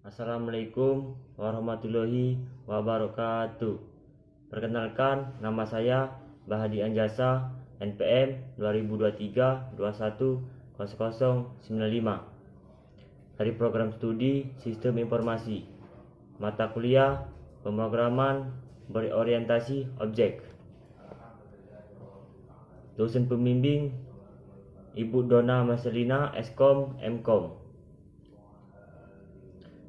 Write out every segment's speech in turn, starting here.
Assalamualaikum warahmatullahi wabarakatuh. Perkenalkan, nama saya Bahadi Anjasa, NPM 2023-210095 dari program studi Sistem Informasi, mata kuliah Pemrograman Berorientasi Objek. Dosen pembimbing Ibu Dona Marcelina, Eskom, Mkom.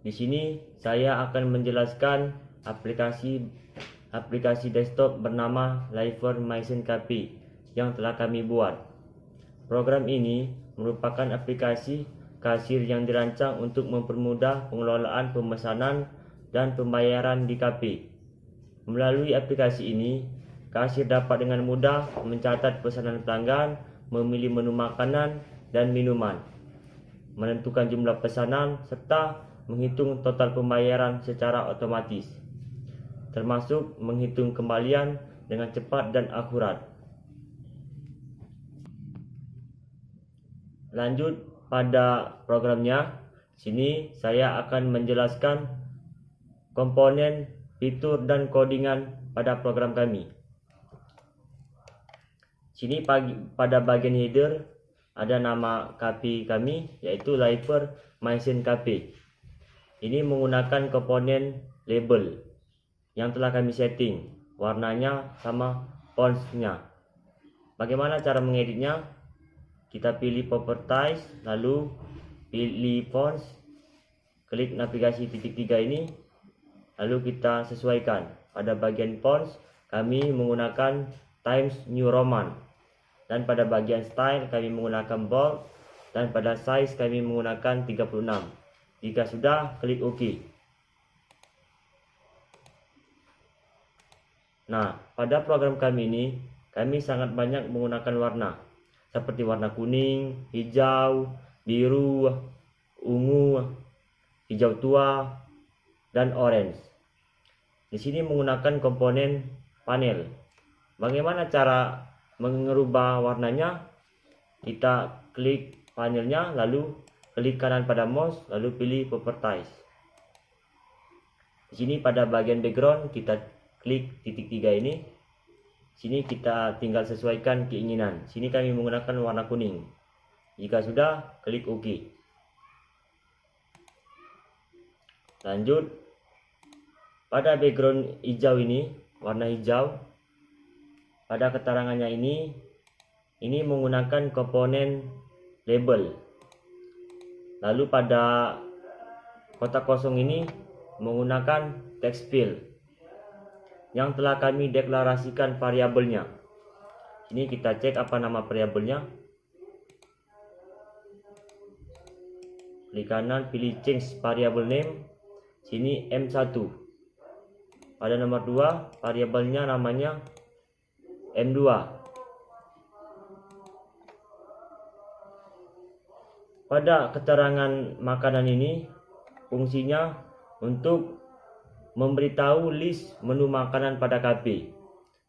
Di sini saya akan menjelaskan aplikasi desktop bernama Lifer Myson KP yang telah kami buat. Program ini merupakan aplikasi kasir yang dirancang untuk mempermudah pengelolaan pemesanan dan pembayaran di KP. Melalui aplikasi ini, kasir dapat dengan mudah mencatat pesanan pelanggan, memilih menu makanan dan minuman, menentukan jumlah pesanan, serta menghitung total pembayaran secara otomatis, termasuk menghitung kembalian dengan cepat dan akurat. Lanjut pada programnya, sini saya akan menjelaskan komponen, fitur, dan codingan pada program kami. Sini pada bagian header ada nama KP kami, yaitu Lifer Myson KP. Ini menggunakan komponen label yang telah kami setting, warnanya sama fontsnya. Bagaimana cara mengeditnya? Kita pilih properties, lalu pilih fonts, klik navigasi titik 3 ini, lalu kita sesuaikan. Pada bagian fonts kami menggunakan Times New Roman, dan pada bagian style kami menggunakan bold, dan pada size kami menggunakan 36. Jika sudah, klik OK. Nah, pada program kami ini, kami sangat banyak menggunakan warna, seperti warna kuning, hijau, biru, ungu, hijau tua, dan orange. Di sini menggunakan komponen panel. Bagaimana cara mengubah warnanya? Kita klik panelnya, lalu klik kanan pada mouse, lalu pilih properties. Di sini pada bagian background kita klik titik 3 ini. Sini kita tinggal sesuaikan keinginan. Sini kami menggunakan warna kuning. Jika sudah, klik OK. Lanjut, pada background hijau ini, warna hijau, pada keterangannya ini menggunakan komponen label. Lalu pada kotak kosong ini menggunakan text field yang telah kami deklarasikan variabelnya. Ini kita cek apa nama variabelnya. Klik kanan, pilih change variable name. Sini M1. Pada nomor 2, variabelnya namanya M2. Pada keterangan makanan ini, fungsinya untuk memberitahu list menu makanan pada KP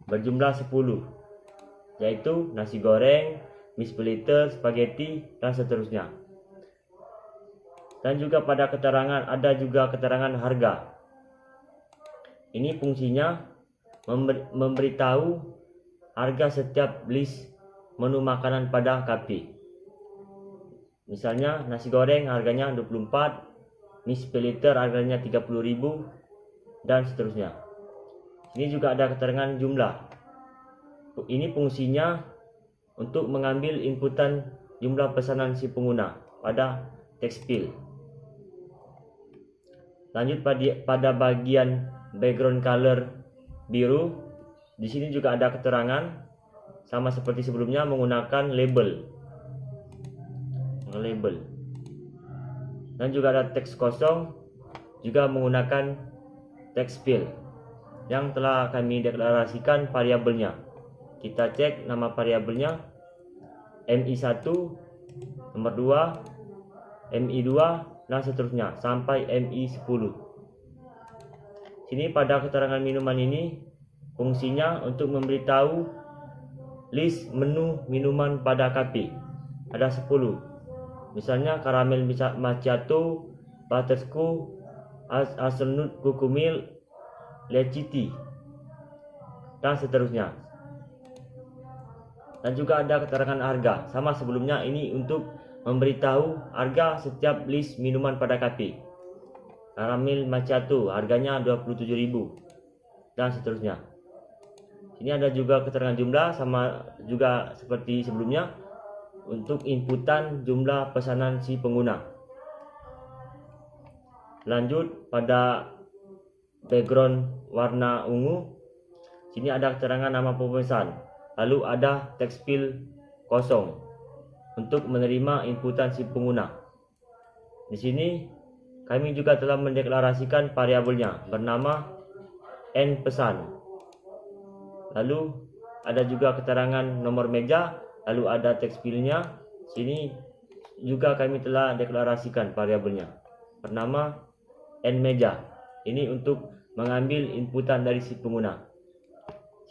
berjumlah 10, yaitu nasi goreng, mie splitter, spaghetti, dan seterusnya. Dan juga pada keterangan ada juga keterangan harga. Ini fungsinya memberitahu harga setiap list menu makanan pada KP. Misalnya nasi goreng harganya 24, mie splitter harganya 30.000, dan seterusnya. Ini juga ada keterangan jumlah. Ini fungsinya untuk mengambil inputan jumlah pesanan si pengguna pada text field. Lanjut pada bagian background color biru. Di sini juga ada keterangan sama seperti sebelumnya menggunakan label. Dan juga ada teks kosong juga menggunakan text field yang telah kami deklarasikan variabelnya. Kita cek nama variabelnya MI1, nomor 2, MI2, dan seterusnya sampai MI10. Sini pada keterangan minuman ini fungsinya untuk memberitahu list menu minuman pada KP. Ada 10. Misalnya karamel macchiato, butterscotch, Haselnut Kukumil Leciti dan seterusnya. Dan juga ada keterangan harga. Sama sebelumnya, ini untuk memberitahu harga setiap list minuman pada KP. Caramel Macchiato harganya 27.000 dan seterusnya. Ini ada juga keterangan jumlah, sama juga seperti sebelumnya untuk inputan jumlah pesanan si pengguna. Lanjut pada background warna ungu. Sini ada keterangan nama pemesan. Lalu ada teks field kosong untuk menerima inputan si pengguna. Di sini kami juga telah mendeklarasikan variabelnya bernama N pesan. Lalu ada juga keterangan nomor meja, lalu ada teks fieldnya. Sini juga kami telah deklarasikan variabelnya bernama N meja. Ini untuk mengambil inputan dari si pengguna.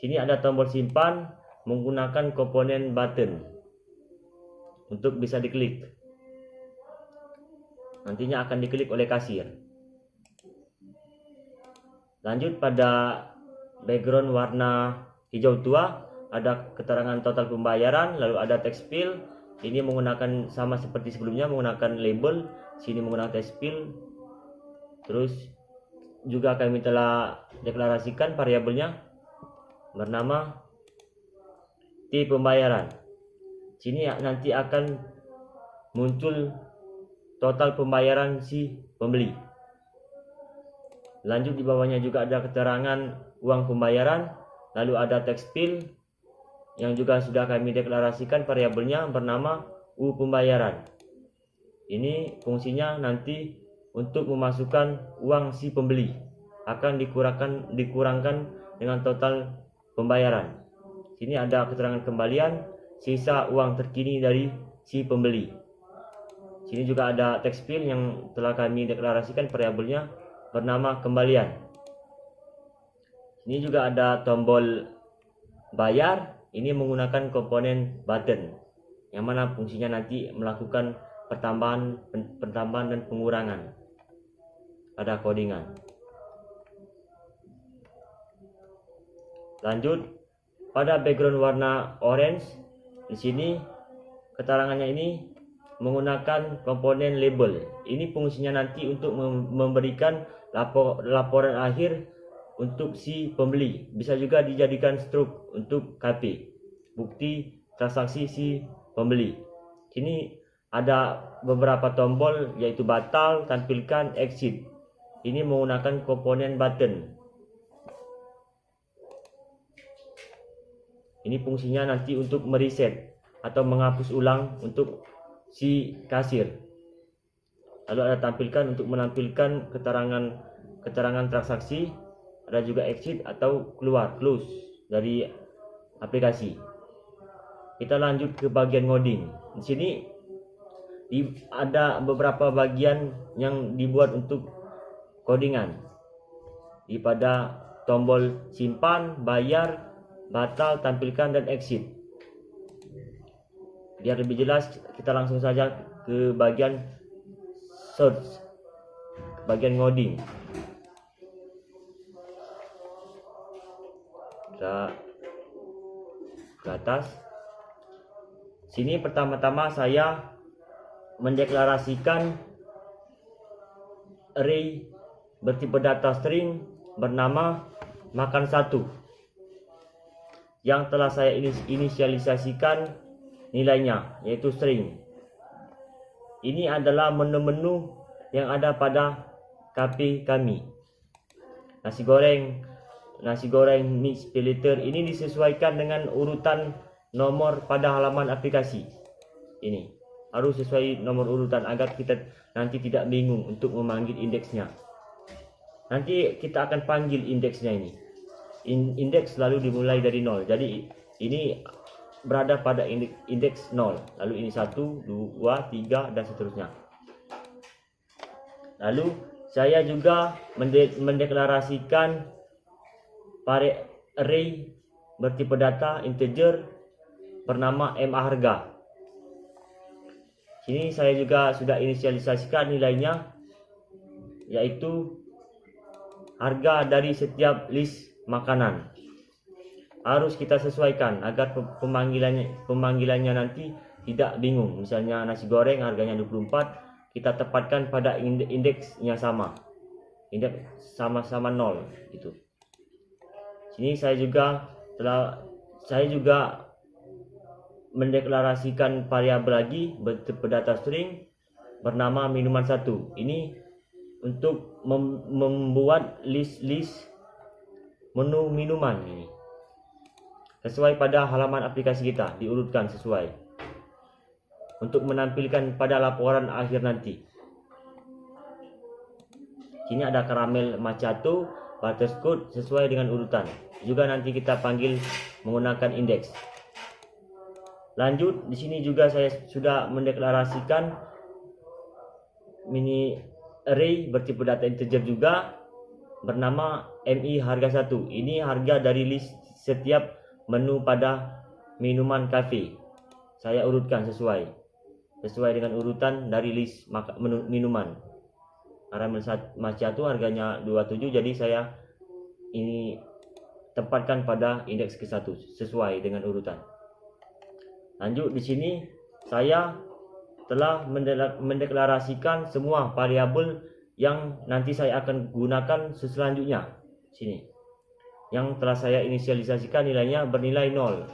Sini ada tombol simpan menggunakan komponen button untuk bisa diklik. Nantinya akan diklik oleh kasir. Lanjut pada background warna hijau tua, ada keterangan total pembayaran, lalu ada teks field. Ini menggunakan sama seperti sebelumnya, menggunakan label. Sini menggunakan teks field. Terus juga kami telah deklarasikan variabelnya bernama T pembayaran. Sini nanti akan muncul total pembayaran si pembeli. Lanjut di bawahnya juga ada keterangan uang pembayaran, lalu ada teks field yang juga sudah kami deklarasikan variabelnya bernama U pembayaran. Ini fungsinya nanti untuk memasukkan uang si pembeli, akan dikurangkan dengan total pembayaran. Sini ada keterangan kembalian sisa uang terkini dari si pembeli. Sini juga ada teks field yang telah kami deklarasikan variabelnya bernama kembalian. Ini juga ada tombol bayar. Ini menggunakan komponen button yang mana fungsinya nanti melakukan pertambahan dan pengurangan pada codingan. Lanjut pada background warna orange. Di sini keterangannya ini menggunakan komponen label. Ini fungsinya nanti untuk memberikan laporan akhir untuk si pembeli. Bisa juga dijadikan struk untuk KP, bukti transaksi si pembeli. Ini ada beberapa tombol, yaitu batal, tampilkan, exit. Ini menggunakan komponen button. Ini fungsinya nanti untuk mereset atau menghapus ulang untuk si kasir. Lalu ada tampilkan untuk menampilkan keterangan transaksi. Ada juga exit atau keluar, close dari aplikasi. Kita lanjut ke bagian ngoding. Di sini ada beberapa bagian yang dibuat untuk codingan. Pada tombol simpan, bayar, batal, tampilkan, dan exit. Biar lebih jelas, kita langsung saja ke bagian search, bagian ngoding. Kita ke atas. Sini pertama-tama saya mendeklarasikan array bertipe data string bernama makan 1 yang telah saya inisialisasikan nilainya, yaitu string. Ini adalah menu-menu yang ada pada KP kami. Nasi goreng mix pay later ini disesuaikan dengan urutan nomor pada halaman aplikasi. Ini harus sesuai nomor urutan agar kita nanti tidak bingung untuk memanggil indeksnya. Nanti kita akan panggil indeksnya ini. Indeks selalu dimulai dari 0. Jadi ini berada pada indeks 0. Lalu ini 1, 2, 3 dan seterusnya. Lalu saya juga mendeklarasikan array bertipe data integer bernama MA harga. Sini saya juga sudah inisialisasikan nilainya, yaitu harga dari setiap list makanan. Harus kita sesuaikan agar pemanggilannya nanti tidak bingung. Misalnya nasi goreng harganya 24, kita tepatkan pada indeks yang sama. Indeks sama-sama 0 gitu. Sini saya juga mendeklarasikan variabel lagi bertipe data string bernama minuman 1. Ini untuk membuat list menu minuman ini. Sesuai pada halaman aplikasi kita, diurutkan sesuai untuk menampilkan pada laporan akhir nanti. Sini ada karamel macchiato, butterscotch sesuai dengan urutan. Juga nanti kita panggil menggunakan indeks. Lanjut, di sini juga saya sudah mendeklarasikan mini array bertipe data integer juga bernama MI harga 1. Ini harga dari list setiap menu pada minuman kafe. Saya urutkan sesuai dengan urutan dari list menu minuman. Karamel macchiato harganya 27, jadi saya ini tempatkan pada indeks ke-1 sesuai dengan urutan. Lanjut, di sini saya telah mendeklarasikan semua variabel yang nanti saya akan gunakan selanjutnya. Sini. Yang telah saya inisialisasikan nilainya bernilai 0.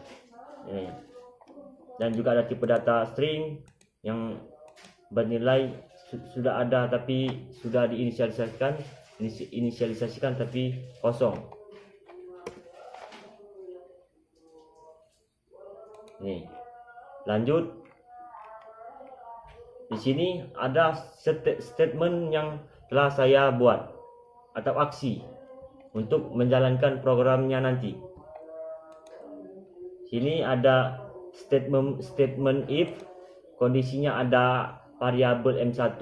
Dan juga ada tipe data string yang bernilai sudah ada tapi sudah diinisialisasikan tapi kosong. Nih. Lanjut. Di sini ada statement yang telah saya buat atau aksi untuk menjalankan programnya nanti. Sini ada statement if, kondisinya ada variabel M1,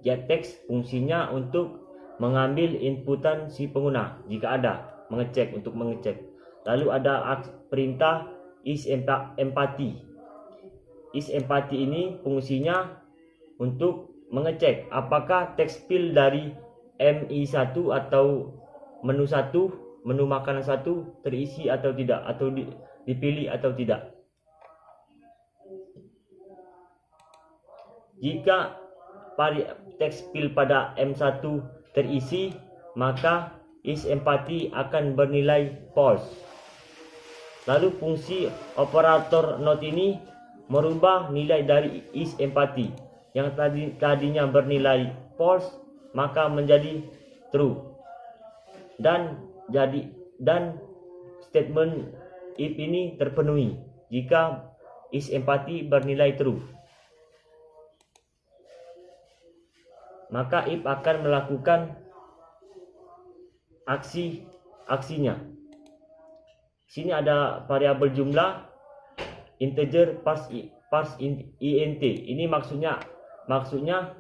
getText, fungsinya untuk mengambil inputan si pengguna jika ada, untuk mengecek. Lalu ada perintah isEmpathy. IsEmpathy ini fungsinya untuk mengecek apakah text field dari MI1 atau menu makanan 1 terisi atau tidak, atau dipilih atau tidak. Jika text field pada M1 terisi, maka isEmpathy akan bernilai false. Lalu fungsi operator not ini merubah nilai dari isEmpathy yang tadinya bernilai false maka menjadi true. Dan statement if ini terpenuhi jika isEmpathy bernilai true. Maka if akan melakukan aksinya. Sini ada variabel jumlah integer parse int. Ini maksudnya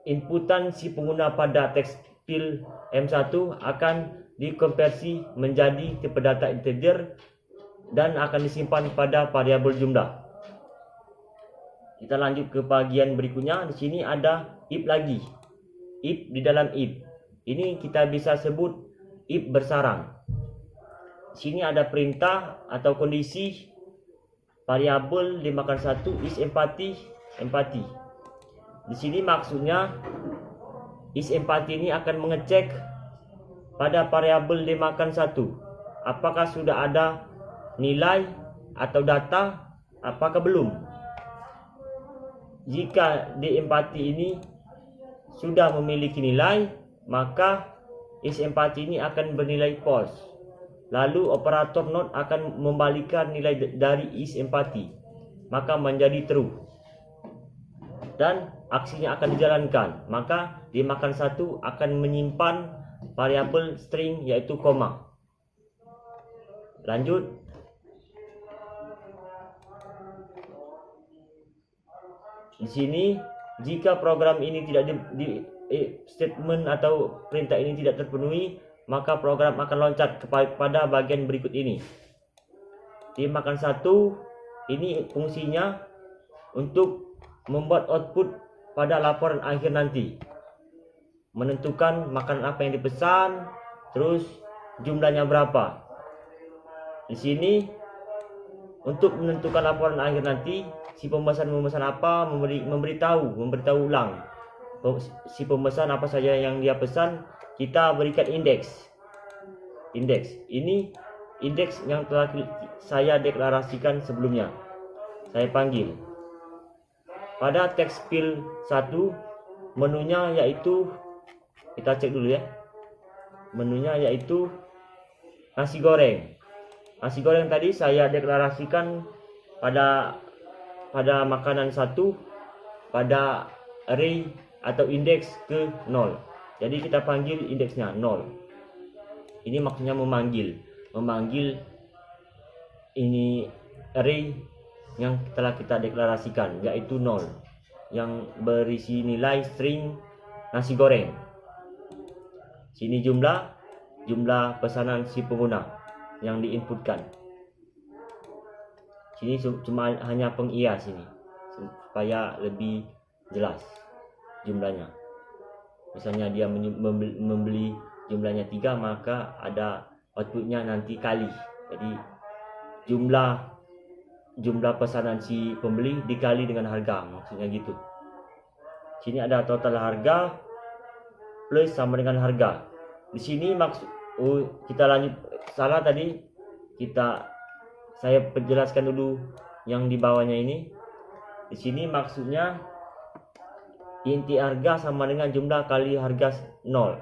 inputan si pengguna pada text field M1 akan dikonversi menjadi tipe data integer dan akan disimpan pada variabel jumlah. Kita lanjut ke bagian berikutnya. Di sini ada if lagi. If di dalam if. Ini kita bisa sebut if bersarang. Di sini ada perintah atau kondisi variabel dimakan 1 isEmpathy. Di sini maksudnya isEmpathy ini akan mengecek pada variabel dimakan 1 apakah sudah ada nilai atau data apakah belum. Jika isEmpathy ini sudah memiliki nilai, maka isEmpathy ini akan bernilai false. Lalu operator not akan membalikan nilai dari isEmpathy, maka menjadi true. Dan aksinya akan dijalankan, maka dimakan 1 akan menyimpan variabel string yaitu koma. Lanjut. Di sini jika program ini tidak statement atau perintah ini tidak terpenuhi, maka program akan loncat kepada bagian berikut ini. Dimakan 1 ini fungsinya untuk membuat output pada laporan akhir nanti. menentukan makanan apa yang dipesan, terus jumlahnya berapa. Di sini untuk menentukan laporan akhir nanti, si pemesan memesan apa, memberitahu ulang si pemesan apa saja yang dia pesan. Kita berikan indeks ini, indeks yang telah saya deklarasikan sebelumnya. Saya panggil pada teks field 1, menunya yaitu, kita cek dulu ya, menunya yaitu nasi goreng. Nasi goreng tadi saya deklarasikan pada makanan 1 pada array atau indeks ke 0. Jadi kita panggil indeksnya 0. Ini maksudnya memanggil ini array yang telah kita deklarasikan, yaitu 0, yang berisi nilai string nasi goreng. Sini jumlah pesanan si pengguna yang diinputkan. Sini cuma hanya pengias ini supaya lebih jelas jumlahnya. Misalnya dia membeli jumlahnya 3, maka ada outputnya nanti kali. Jadi jumlah pesanan si pembeli dikali dengan harga, maksudnya gitu. Sini ada total harga plus sama dengan harga. Di sini kita lanjut, salah tadi, saya penjelaskan dulu yang di bawahnya ini. Di sini maksudnya inti harga sama dengan jumlah kali harga 0,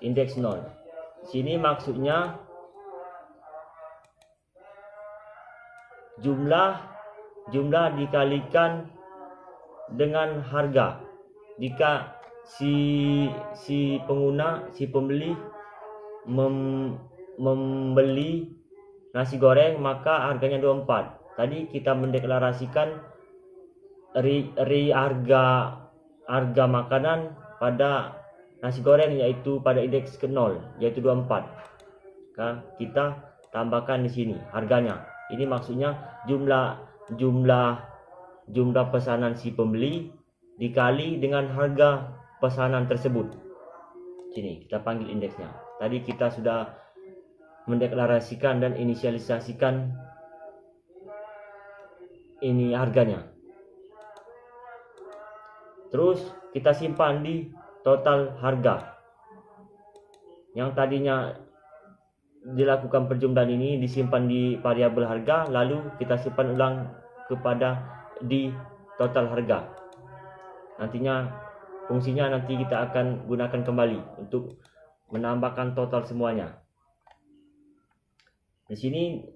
indeks 0. Sini maksudnya jumlah dikalikan dengan harga. Jika si pembeli membeli nasi goreng, maka harganya 24. Tadi kita mendeklarasikan harga makanan pada nasi goreng yaitu pada indeks ke 0, yaitu 24. Kita tambahkan di sini harganya. Ini maksudnya jumlah pesanan si pembeli dikali dengan harga pesanan tersebut. Sini kita panggil indeksnya. Tadi kita sudah mendeklarasikan dan inisialisasikan ini harganya. Terus kita simpan di total harga. Yang tadinya dilakukan perjumlahan ini disimpan di variabel harga, lalu kita simpan ulang di total harga. Nantinya fungsinya nanti kita akan gunakan kembali untuk menambahkan total semuanya. Di sini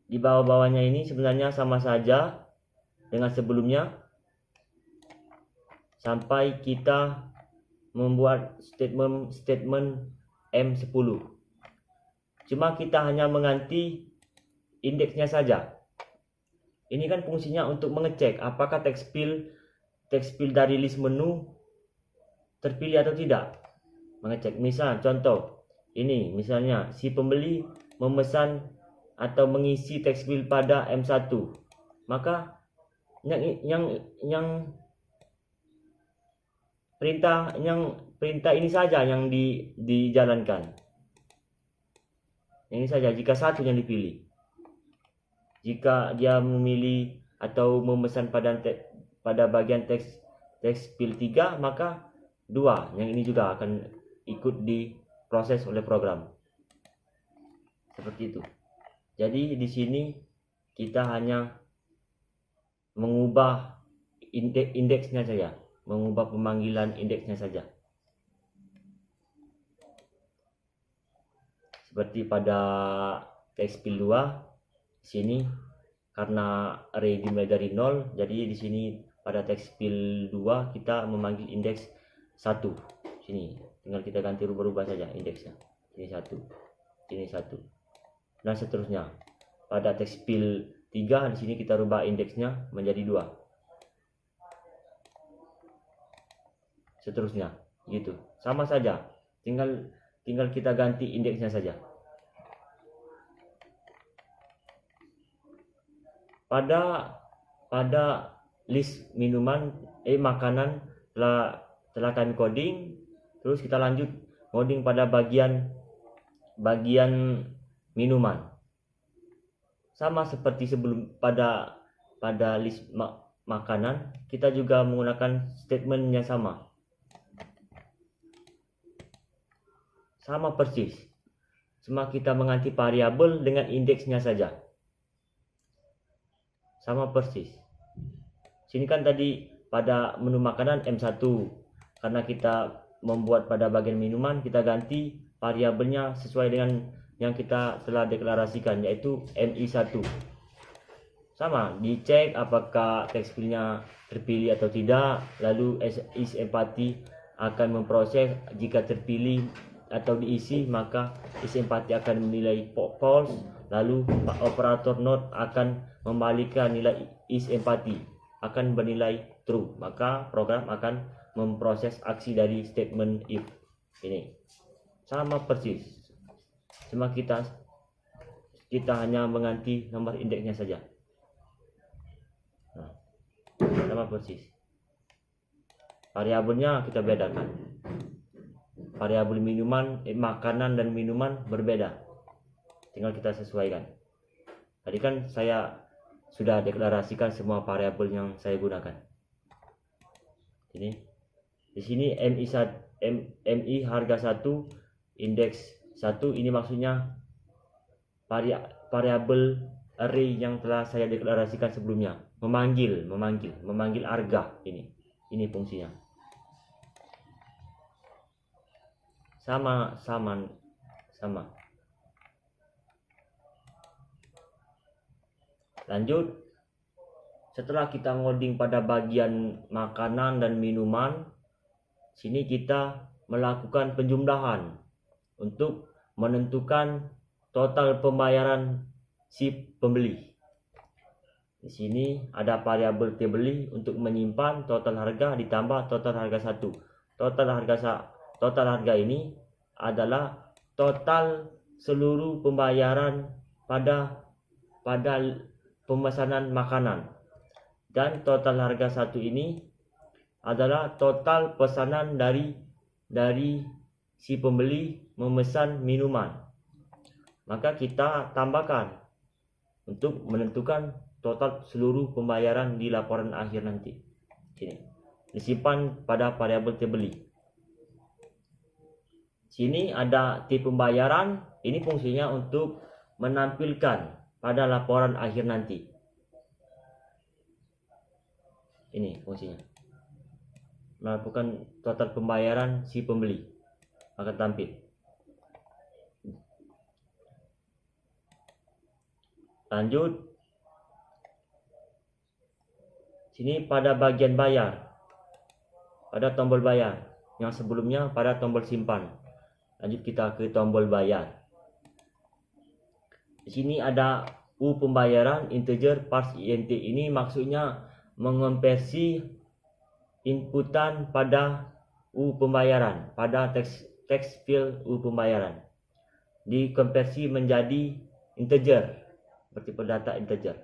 di bawah-bawahnya ini sebenarnya sama saja dengan sebelumnya, sampai kita membuat statement M10. Cuma kita hanya mengganti indeksnya saja. Ini kan fungsinya untuk mengecek apakah teks field dari list menu terpilih atau tidak. Mengecek, misal contoh ini, misalnya si pembeli memesan atau mengisi teks field pada M1, maka yang perintah ini saja yang dijalankan. Ini saja jika satu yang dipilih. Jika dia memilih atau memesan pada bagian teks field 3, maka 2 yang ini juga akan ikut diproses oleh program. Seperti itu. Jadi di sini kita hanya mengubah indeksnya saja, mengubah pemanggilan indeksnya saja. Seperti pada teks field 2 sini, karena array dimulai dari 0, jadi di sini pada teks field 2 kita memanggil indeks 1. Sini tinggal kita ganti rubah-rubah saja indeksnya. Ini 1, ini 1. Dan seterusnya. Pada teks field 3 di sini kita rubah indeksnya menjadi 2. Seterusnya, gitu. Sama saja. Tinggal kita ganti indeksnya saja. Pada list makanan telah kami coding, Terus kita lanjut ngoding pada bagian minuman. Sama seperti sebelum pada list makanan, kita juga menggunakan statement yang sama. Sama persis. Cuma kita mengganti variabel dengan indeksnya saja. Sama persis. Sini kan tadi pada menu makanan M1. Karena kita membuat pada bagian minuman, kita ganti variabelnya sesuai dengan yang kita telah deklarasikan, yaitu MI1. Sama, dicek apakah text fieldnya terpilih atau tidak, lalu isEmpathy akan memproses. Jika terpilih atau diisi, maka isEmpathy akan menilai false, lalu operator not akan membalikkan nilai isEmpathy akan bernilai true, maka program akan memproses aksi dari statement if ini. Sama persis, cuma kita hanya mengganti nomor indeksnya saja. Nah, sama persis. Variabelnya kita bedakan. Variabel makanan dan minuman berbeda, tinggal kita sesuaikan. Tadi kan saya sudah deklarasikan semua variabel yang saya gunakan. Ini di sini MI harga 1, indeks 1, ini maksudnya variabel array yang telah saya deklarasikan sebelumnya, memanggil harga. Ini fungsinya. Sama. Lanjut, setelah kita ngoding pada bagian makanan dan minuman, sini kita melakukan penjumlahan untuk menentukan total pembayaran si pembeli. Di sini ada variabel tbeli untuk menyimpan total harga ditambah total harga 1. Total harga ini adalah total seluruh pembayaran pada pemesanan makanan, dan total harga 1 ini adalah total pesanan dari si pembeli memesan minuman. Maka kita tambahkan untuk menentukan total seluruh pembayaran di laporan akhir nanti. Sini disimpan pada variabel tbeli. Sini ada tipe pembayaran, ini fungsinya untuk menampilkan pada laporan akhir nanti. Ini fungsinya. Melakukan total pembayaran si pembeli akan tampil. Lanjut. Sini pada bagian bayar, pada tombol bayar. Yang sebelumnya pada tombol simpan. Lanjut kita ke tombol bayar. Di sini ada U pembayaran integer parse int. Ini maksudnya mengonversi inputan pada U pembayaran, pada text field U pembayaran, dikonversi menjadi integer, bertipe data integer,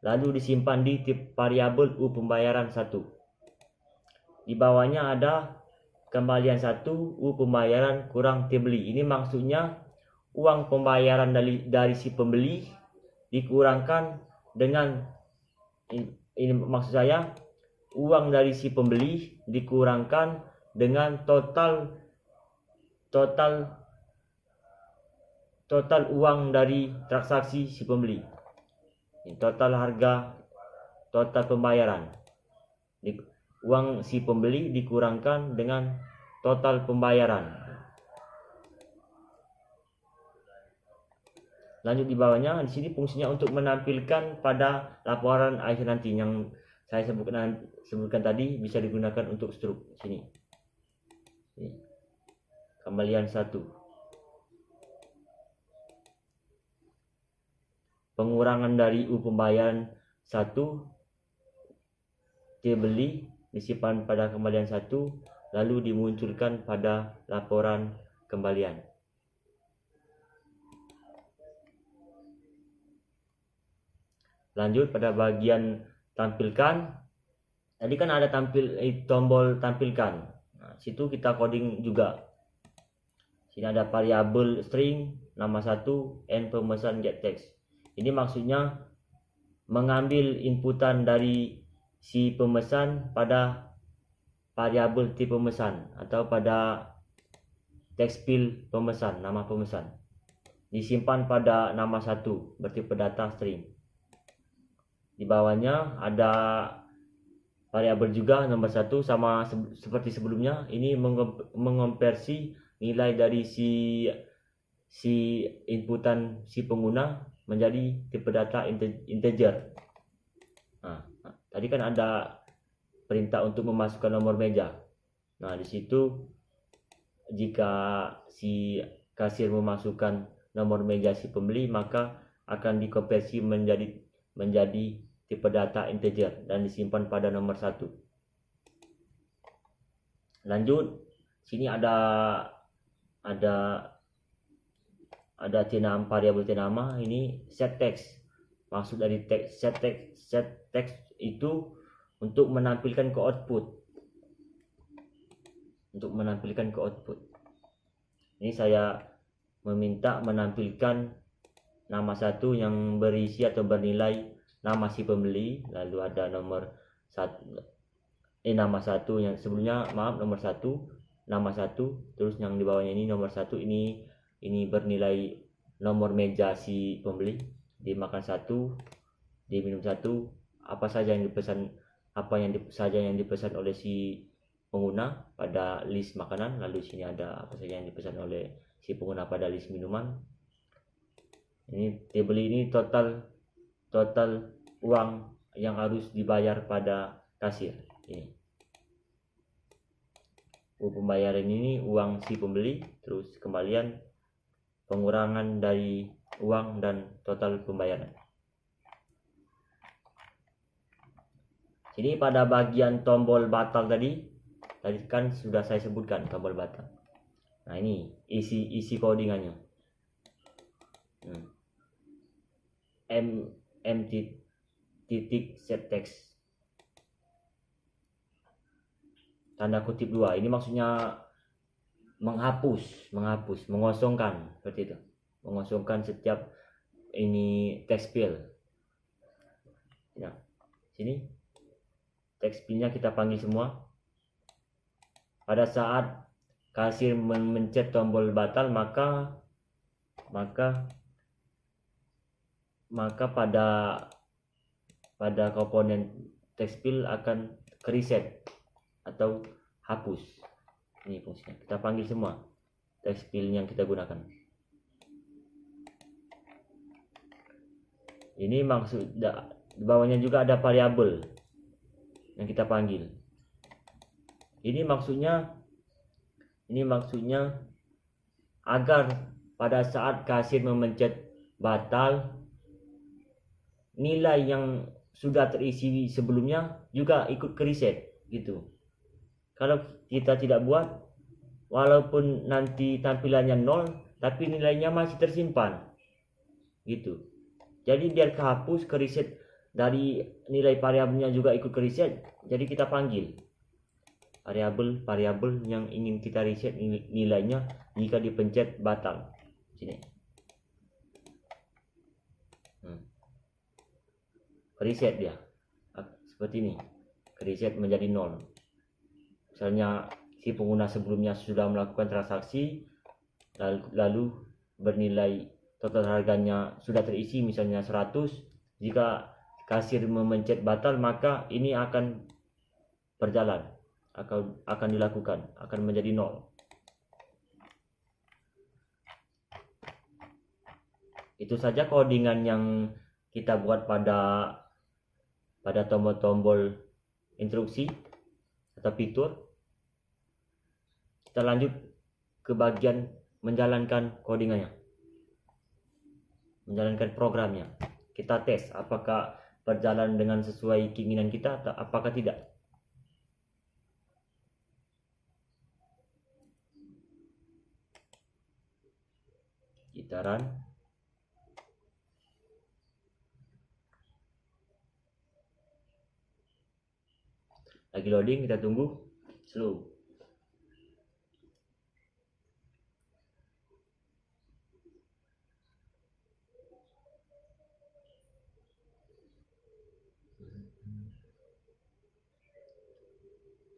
lalu disimpan di tipe variabel U pembayaran 1. Di bawahnya ada kembalian 1 U pembayaran kurang tbeli. Ini maksudnya uang pembayaran dari si pembeli dikurangkan dengan ini maksud saya uang dari si pembeli dikurangkan dengan total uang dari transaksi si pembeli. Ini total harga, total pembayaran. Uang si pembeli dikurangkan dengan total pembayaran. Lanjut di bawahnya, di sini fungsinya untuk menampilkan pada laporan akhir nanti yang saya sebutkan tadi, bisa digunakan untuk struk. Sini. Kembalian 1. Pengurangan dari U pembayaran 1 tbeli disimpan pada kembalian 1, lalu dimunculkan pada laporan kembalian. Lanjut pada bagian tampilkan. Tadi kan ada tombol tampilkan. Nah, situ kita coding juga. Sini ada variabel string nama 1 and pemesan get text. Ini maksudnya mengambil inputan dari si pemesan pada variabel tipe pemesan atau pada text field pemesan, nama pemesan. Disimpan pada nama 1 bertipe data string. Di bawahnya ada variabel juga nomor 1 sama seperti sebelumnya. Ini mengonversi nilai dari si inputan si pengguna menjadi tipe data integer. Nah, tadi kan ada perintah untuk memasukkan nomor meja. Nah, di situ jika si kasir memasukkan nomor meja si pembeli, maka akan dikonversi menjadi tipe data integer dan disimpan pada nomor 1. Lanjut, sini ada variabel tnama. Ini set text. Maksud dari set text itu untuk menampilkan ke output. Ini saya meminta menampilkan nama 1 yang berisi atau bernilai nama si pembeli, lalu ada nomor 1 nama 1 yang sebelumnya, nomor 1, nama 1, terus yang di bawahnya ini nomor 1, ini bernilai nomor meja si pembeli, dimakan 1, diminum 1, apa saja yang dipesan oleh si pengguna pada list makanan, lalu sini ada apa saja yang dipesan oleh si pengguna pada list minuman. Ini table ini total uang yang harus dibayar pada kasir. Ini pembayaran ini uang si pembeli, terus kembalian pengurangan dari uang dan total pembayaran. Sini pada bagian tombol batal tadi kan sudah saya sebutkan tombol batal. Nah, ini isi codingannya. Set text tanda kutip 2. Ini maksudnya menghapus, mengosongkan, seperti itu. Mengosongkan setiap ini text field. Ya. Sini text fieldnya kita panggil semua. Pada saat kasir mencet tombol batal, maka pada komponen text field akan reset atau hapus. Ini fungsinya. Kita panggil semua text field yang kita gunakan. Ini maksud di bawahnya juga ada variabel yang kita panggil. Ini maksudnya agar pada saat kasir memencet batal, nilai yang sudah terisi sebelumnya juga ikut ke reset gitu. Kalau kita tidak buat, walaupun nanti tampilannya 0, tapi nilainya masih tersimpan gitu. Jadi biar kehapus, ke reset, dari nilai variabelnya juga ikut ke reset. Jadi kita panggil variabel yang ingin kita reset nilainya jika dipencet batal. Sini. Reset dia. Seperti ini. Reset menjadi 0. Misalnya si pengguna sebelumnya sudah melakukan transaksi, lalu bernilai total harganya sudah terisi misalnya 100. Jika kasir memencet batal, maka ini akan berjalan, akan dilakukan, akan menjadi 0. Itu saja codingan yang kita buat pada tombol-tombol instruksi atau fitur. Kita lanjut ke bagian menjalankan codingannya, menjalankan programnya. Kita tes apakah berjalan dengan sesuai keinginan kita atau apakah tidak. Kita run. Lagi loading, kita tunggu. Slow.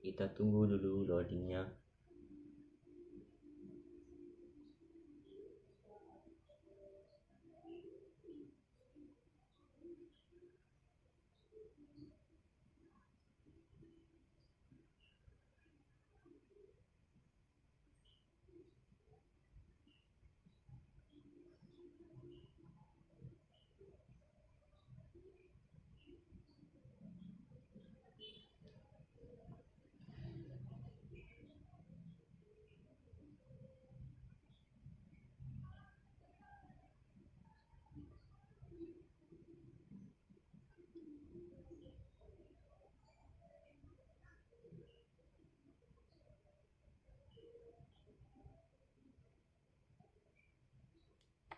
Kita tunggu dulu loadingnya.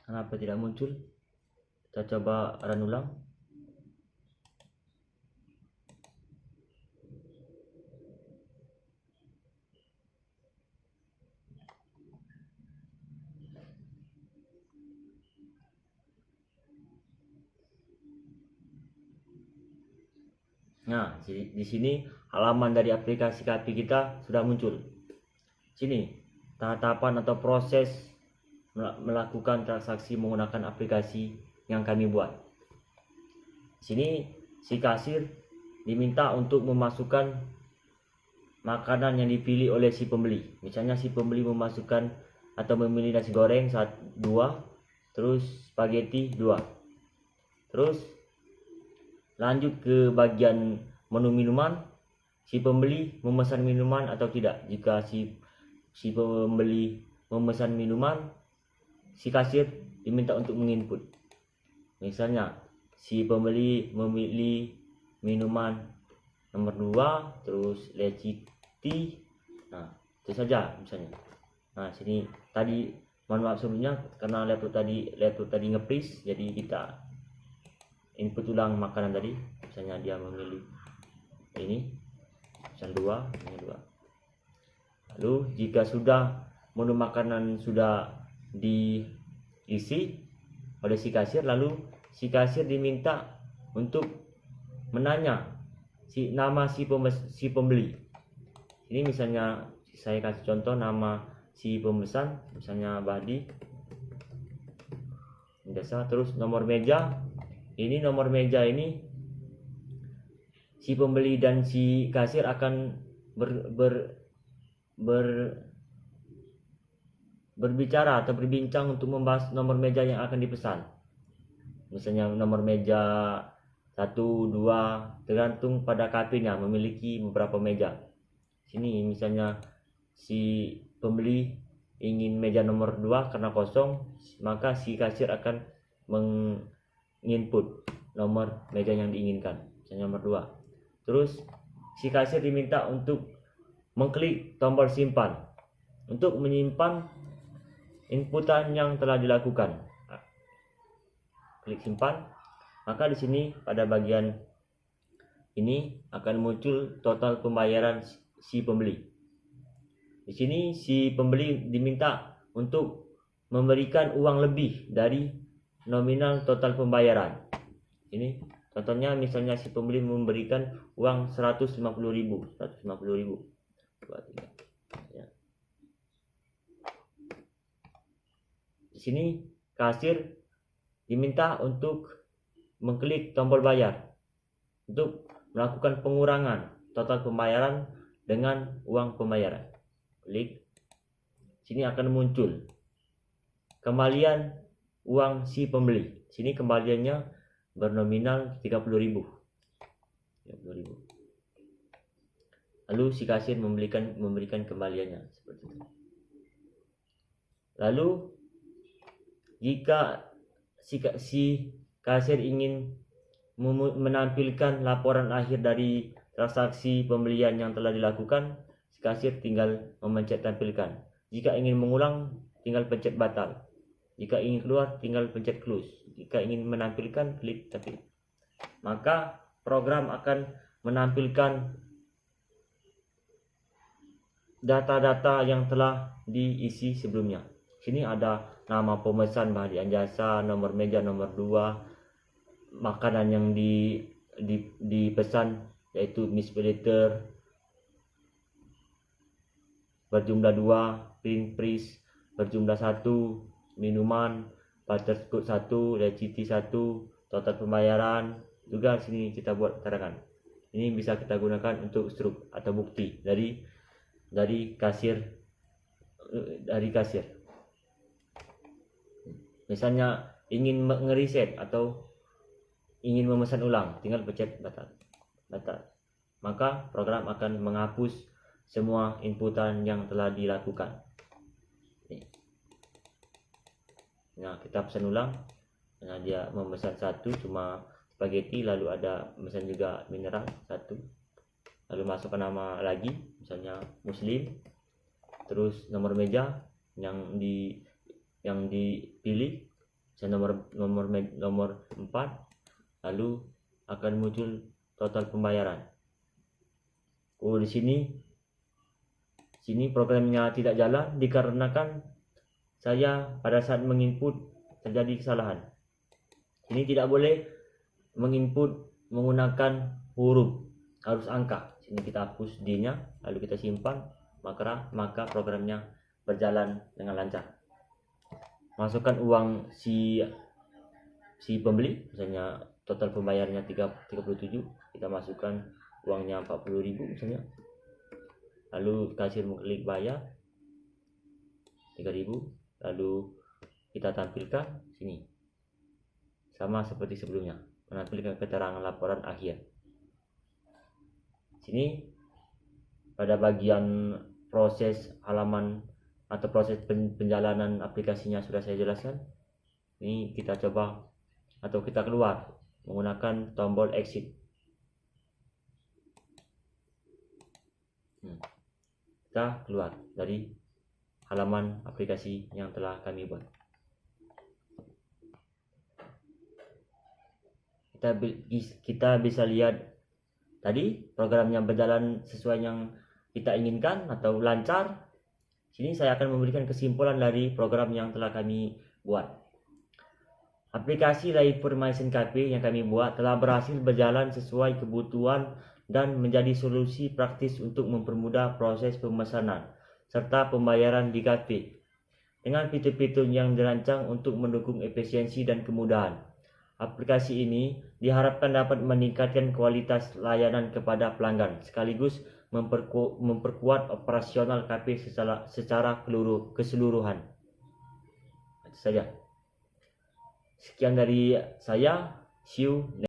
Kenapa tidak muncul? Kita coba run ulang. Nah, di sini halaman dari aplikasi KAPI kita sudah muncul. Sini tahapan atau proses melakukan transaksi menggunakan aplikasi yang kami buat. Sini si kasir diminta untuk memasukkan makanan yang dipilih oleh si pembeli. Misalnya si pembeli memasukkan atau memilih nasi goreng 2, terus spaghetti 2. Terus lanjut ke bagian menu minuman. Si pembeli memesan minuman atau tidak. Jika si pembeli memesan minuman, si kasir diminta untuk menginput. Misalnya si pembeli memilih minuman nomor 2, terus leci tea. Nah, itu saja misalnya. Nah, sini tadi mohon maaf sebelumnya karena laptop tadi nge-freeze, jadi kita input ulang makanan tadi. Misalnya dia memilih ini pesan 2, ini 2. Lalu jika sudah menu makanan sudah diisi oleh si kasir, lalu si kasir diminta untuk menanya nama si pembeli. Ini misalnya saya kasih contoh nama si pemesan, misalnya Badi. Biasa. Terus nomor meja. Ini nomor meja ini si pembeli dan si kasir akan berbicara atau berbincang untuk membahas nomor meja yang akan dipesan. Misalnya nomor meja 1, 2, tergantung pada KAPI-nya memiliki beberapa meja. Sini misalnya si pembeli ingin meja nomor 2 karena kosong, maka si kasir akan menginput nomor meja yang diinginkan, misalnya nomor 2. Terus si kasir diminta untuk mengklik tombol simpan untuk menyimpan inputan yang telah dilakukan. Klik simpan, maka di sini pada bagian ini akan muncul total pembayaran si pembeli. Di sini si pembeli diminta untuk memberikan uang lebih dari nominal total pembayaran. Ini contohnya, misalnya si pembeli memberikan uang 150.000. 150.000. Ya. Di sini kasir diminta untuk mengklik tombol bayar untuk melakukan pengurangan total pembayaran dengan uang pembayaran. Klik. Sini akan muncul kembalian uang si pembeli. Sini kembaliannya bernominal 30.000. 30.000. Lalu si kasir memberikan kembaliannya seperti itu. Lalu jika si kasir ingin menampilkan laporan akhir dari transaksi pembelian yang telah dilakukan, si kasir tinggal memencet tampilkan. Jika ingin mengulang, tinggal pencet batal. Jika ingin keluar, tinggal pencet close. Jika ingin menampilkan, klik tampil. Maka program akan menampilkan data-data yang telah diisi sebelumnya. Sini ada nama pemesan bahan jasa, nomor meja nomor 2, makanan yang dipesan yaitu Miss Predator, berjumlah 2, print pris berjumlah 1, minuman, butterscotch 1, leciti 1, total pembayaran juga sini kita buat keterangan. Ini bisa kita gunakan untuk struk atau bukti dari kasir. Misalnya ingin ngeriset atau ingin memesan ulang, tinggal pencet batal. Maka program akan menghapus semua inputan yang telah dilakukan. Nah, kita pesan ulang. Nah, dia memesan 1 cuma spaghetti, lalu ada pesan juga mineral 1. Lalu masukkan nama lagi, misalnya Muslim. Terus nomor meja yang dipilih, misalnya nomor 4. Lalu akan muncul total pembayaran. Oh, di sini programnya tidak jalan dikarenakan saya pada saat menginput terjadi kesalahan. Ini tidak boleh menginput menggunakan huruf, harus angka. Sini kita hapus D-nya, lalu kita simpan, maka programnya berjalan dengan lancar. Masukkan uang si pembeli, misalnya total pembayarannya 37, kita masukkan uangnya 40.000 misalnya. Lalu kasir mengklik bayar 3.000, lalu kita tampilkan sini. Sama seperti sebelumnya, menampilkan keterangan laporan akhir. Sini pada bagian proses halaman atau proses penjalanan aplikasinya sudah saya jelaskan. Ini kita coba atau kita keluar menggunakan tombol exit. Kita keluar dari halaman aplikasi yang telah kami buat. Kita bisa lihat tadi programnya berjalan sesuai yang kita inginkan atau lancar. Sini saya akan memberikan kesimpulan dari program yang telah kami buat. Aplikasi Lifer MySend KP yang kami buat telah berhasil berjalan sesuai kebutuhan dan menjadi solusi praktis untuk mempermudah proses pemesanan serta pembayaran di KP dengan fitur-fitur yang dirancang untuk mendukung efisiensi dan kemudahan. Aplikasi ini diharapkan dapat meningkatkan kualitas layanan kepada pelanggan sekaligus memperkuat operasional KP secara keseluruhan. Itu saja. Sekian dari saya. See you.